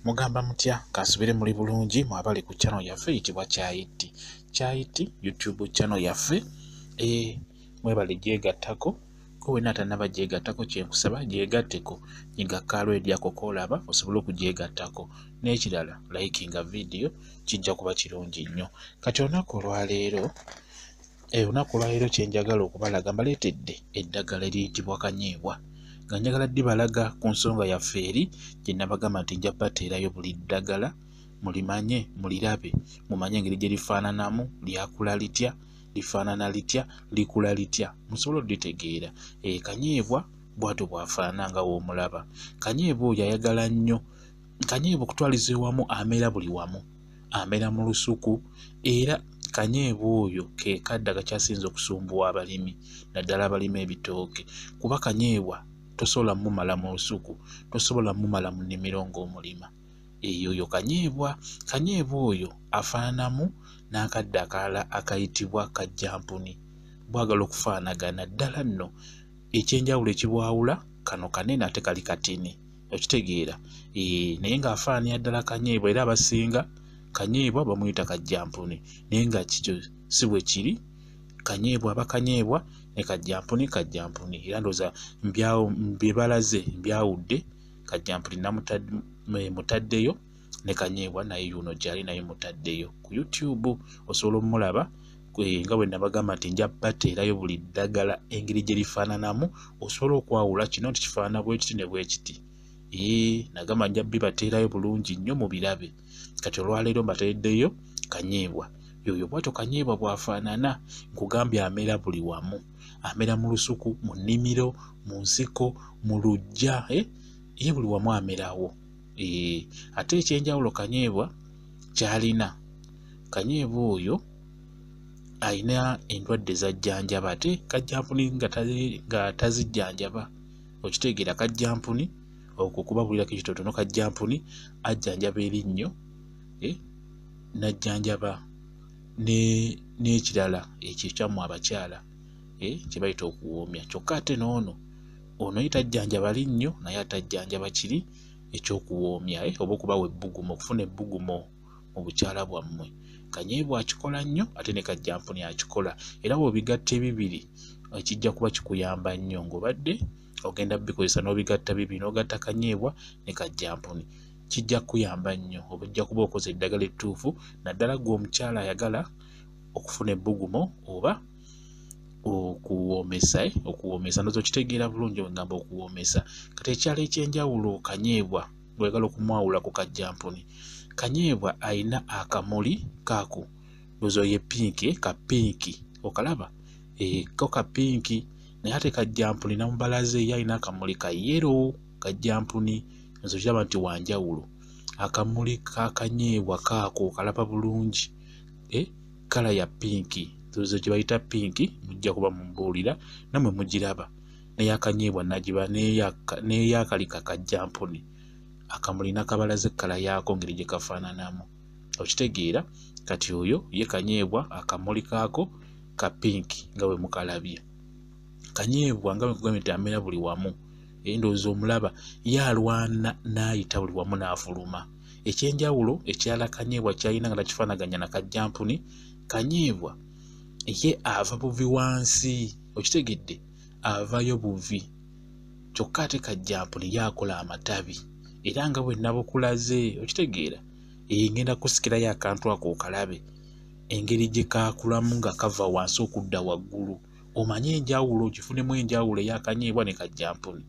Mugamba mutya kasubire muli bulungi mwabali ku channel yaffe yitibwa Kyayitti YouTube channel yaffe mwebale gyegattako ko wena atanaba gyegattako kyenkusaba gyegatteko nyiga kalo edyako kolaba osobola okugyegattako n'ekirala likinga video kijja kuba kirungi nnyo. Kati olunaku olwaleero kyenjagala okubalaga mbaleetedde eddagala eriyitibwa kanyeebwa nga njagala dibalaga ku nsonga yaffe eri gye nabagamba nti nja bateerayo buli ddagala mulimanye mulirabe mumanye engeri gye lifaananamu lyakula litya lifaanana litya likula litya musobola odditegeera. Kanyeebwa bw'atyo bw'afaanana nga w'omulaba. Kanyeebwa oyo ayagala nnyo kanyeebwa okutwaliza ewamu ameera buli wamu ameera mu lusuku era kanyeebwa oyo ke kadde akakyasinze okusumbuwa abalimi naddala abalima ebitooke kuba kanyeebwa tosobola mumala mu lusuku tosobola mumala mu nnimiro ng'omulima eyoyo kanyeebwa oyo afaananamu n'akadde akalala akayitibwa kajjampuni bwagala okufaanagana ddala nno ekyenjawulo ekibwawula kano kanene ate kali katini okitegeera naye ng'afaananya ddala kanyeebwa era abasinga kanyeebwa bamuyita kajjampuni naye nga kikyo si bwe kiri kanyeebwa aba kanyeebwa ne kajjampuni era ndowooza mbibalaze mbyawudde kajjampuni mutaddeyo ne kanyeebwa naye yuno gyali naye mutaddeyo ku YouTube osobola omulaba nga bwe nabagamba nti nja bateerayo buli ddagala engeri gye lifaananamu osobola okwawula kino nti kifaanana bwe kiti ne bwe kiti nagamba nja bibateerayo bulungi nnyo mu birabe. Kati olwaleero mbateeddeyo kanyeebwa yoyo bwatyo kanyeebwa bw'afaanana nkugambye ameera buli wamu ameera mu lusuku mu nnimiro mu nsiko mu luggya ye buli wamu ameerawo. Ate ekyenjawulo kanyeebwa kyalina kanyeebwa oyo alina endwadde zajjanjaba ate kajjampuni nga tazijjanjaba okitegeera kajjampuni okwo kubabulirako ekitotono kajjampuni ajjanjaba erinnyo n'ajjanjaba n'ekirala ekyo kyammwe abakyala kye bayita okuwoomya kyokka ate ono ye tajjanjaba linnyo naye atajjanjaba kiri ekyokuwoomya oba okubawa ebbugumu okufuna ebbugumu mu bukyala bwammwe. Kanyeebwa akikola nnyo ate ne kajjampuni akikola era bw'obigatta ebibiri ekijja kuba kikuyamba nnyo ng'obadde ogenda bikozesa n'obigatta bibiri n'ogatta kanyeebwa ne kajjampuni kijja kuyamba nnyo ojja kuba okoze eddagala ettuufu naddala gwe omukyala ayagala okufuna ebbugumu oba okuwoomesa ndoza okitegeera bulungi wegamba okuwoomesa. Kati ekyalo ekyenjawulo kanyeebwa bwegala okumwawula ku kajjampuni kanyeebwa ayina akamuli kaako ndoza ye pinki kapinki okalaba ko kapinki naye ate kajjampuni namubalaze ye ayina akamuli ka yero kajjampuni nzo kiraba nti wanjawulo akamuli ka kanyeebwa kaako kalaba bulungi kala ya pinki nzo gye bayita pinki mujja kuba mumbuulira namwe mugiraba naye akanyeebwa nagiba n'eyakali ka kajjampuni akamuli nakabalaze kala yaako ngeri gye kafaananamu okitegeera. Kati oyo ye kanyeebwa akamuli kaako ka pinki nga bwe mukalabye. Kanyeebwa nga bwe nkugambye nti ameera buli wamu ndowooza omulaba yalwana n'ayita buli wamu n'afuluma. Ekyenjawulo ekirala kanyeebwa kyalina nga takifaanaganya na kajjampuni kanyeebwa ye ava buvi wansi okitegedde avayo buvi kyokka ate kajjampuni yakola amatabi era nga bwe nabukulaze okitegeera ngenda kusikirayo akantu ako okalabe engeri gye kaakulamu nga kava wansi okudda waggulu omanye enjawulo ogifunemu enjawulo eyakanyeebwa ne kajjampuni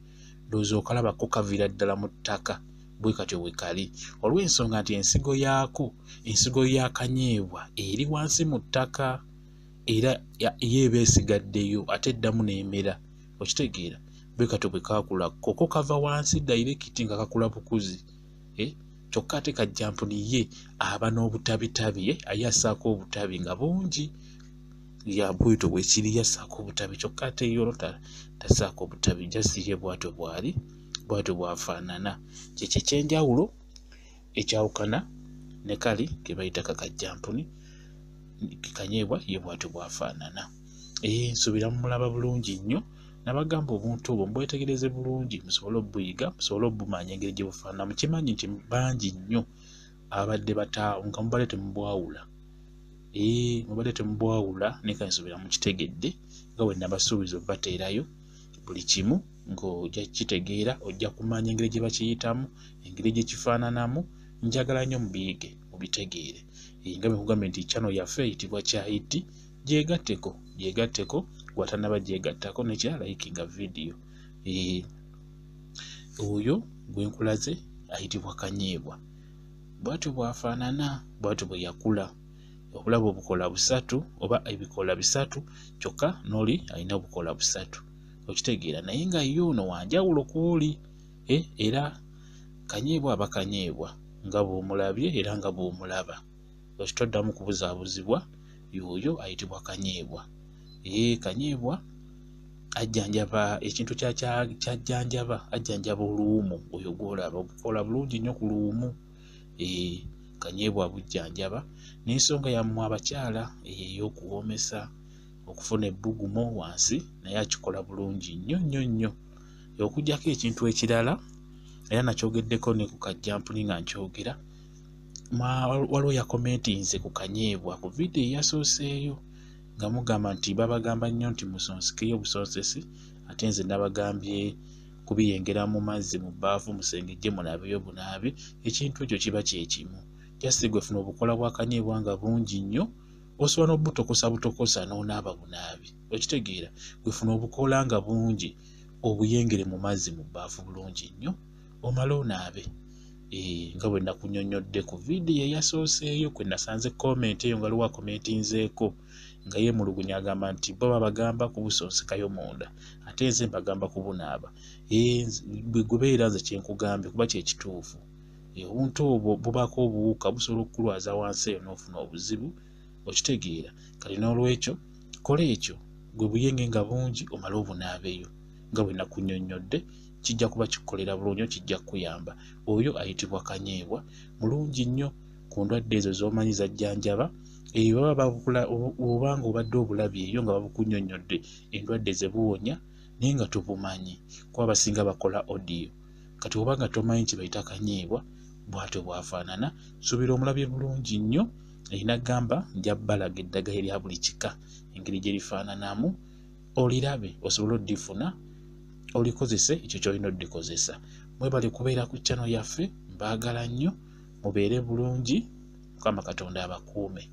ndowooza okalabako kaviira ddala mu ttaka bwe katyo bwe kali olw'ensonga nti ensigo ya kanyeebwa eri wansi mu ttaka era yeeba esigaddeyo ate eddamu n'emera okitegeera bwe katyo bwe kaakula koko kava wansi dayirekiti nga kakula bukuzi kyokka ate kajjampuni ye aba n'obutabitabi ayassaako obutabi nga bungi bwito bwe kiri yassaako obutabi kyokka ate yolo tassaako obutabi jasirye bwatyo bwali bwatyo bwafaanana kyekyo ekyenjawulo ekyawukana ne kali ke bayita kakajjampuni kanyeebwa ye bwatyo bwafaanana. Nsuubira mumulaba bulungi nnyo nabagamba obuntu obwo mbwetegereze bulungi musobole obuyiga musobole obumanya engeri gye bufaanana mukimanyi nti bangi nnyo abadde nga mubadde temubwawula mubadde temubwawula naye kansubira mukitegedde nga bwe nabasuubiza obbateerayo buli kimu ng'ojja kitegeera ojja kumanya engeri gye bakiyitamu engeri gye kifaananamu njagala nnyo mubiyige mubitegeere nga bwe nkugambye nti channel yaffe eyitibwa Kyayiti gyegatteko gwatanaba gyegattako nekirala likinga vidiyo oyo gwe nkulaze ayitibwa Kanyeebwa bwatyo bwafaanana bwatyo bwe yakula obulabo obukola busatu oba ebikola bisatu kyokka n'oli alina obukola busatu okitegeera naye nga ye ono wanjawulo kw'oli era Kanyeebwa aba Kanyeebwa nga bw'omulabye era nga bw'omulaba okitoddamu kubuzaabuzibwa y'oyo ayitibwa Kanyeebwa Kanyeebwa ajjanjaba ekintu kyajjanjaba ajjanjaba oluwumu oyo gw'olaba obukola bulungi nnyo ku luwumu Kanyeebwa abujjanjaba n'ensonga yammwe abakyala ey'okuwoomesa okufuna ebbugumo wansi naye akikola bulungi nnyo okugyako ekintu ekirala era nakyogeddeko ne ku kajjampuni nga nkyogera waliwo yakomentinze ku Kanyeebwa ku vidiyo eyasooseeyo nga mugamba nti babagamba nnyo nti musonsikeyo busonsesi ate nze nabagambye kubiyengera mu mazzi mu bbaafu musengejje munabeyo bunaabi ekintu ekyo kiba kyekimu jasi gwe funa obukola bwa Kanyeebwa nga bungi nnyo osobola n'obutokosa n'onaaba bunaabi okitegeera gwe funa obukola nga bungi obuyengere mu mazzi mu bbaafu bulungi nnyo omale onaabe nga bwe nakunnyonnyodde ku vidiyo eyasooseeyo kwe nasanze komenti eyo nga liwa komentinzeeko nga yeemulugunya agamba nti bo babagamba kubusonsekayo munda ate nze mbagamba kubunaaba bwe gubeera nze kyenkugambye kuba kyekituufu obuntu obwo bubaako obuwuka busobola okukulwaza wansi eyo n'ofuna obuzibu okitegeera kati n'olwekyo kola ekyo gwe buyenge nga bungi omale obunaabeyo nga bwe nakunnyonnyodde kijja kuba kikukolera bulungi kijja kukuyamba oyo ayitibwa Kanyeebwa mulungi nnyo ku ndwadde ezo z'omanyi zajjanjaba obanga obadde obulabye eyo nga babukunnyonnyodde endwadde ze buwonya naye nga tobumanyi kuba abasinga bakola audio kati obanga tomanyi kye bayita Kanyeebwa bw'atyo bwafaanana suubira omulabye bulungi nnyo erina gamba nja bbalaga eddagala erya buli kika engeri gye lifaananamu olirabe osobole oddifuna olikozese ekyo ky'olina oddikozesa mwebale kubeera ku channel yaffe mbaagala nnyo mubeere bulungi Mukama Katonda abakuume.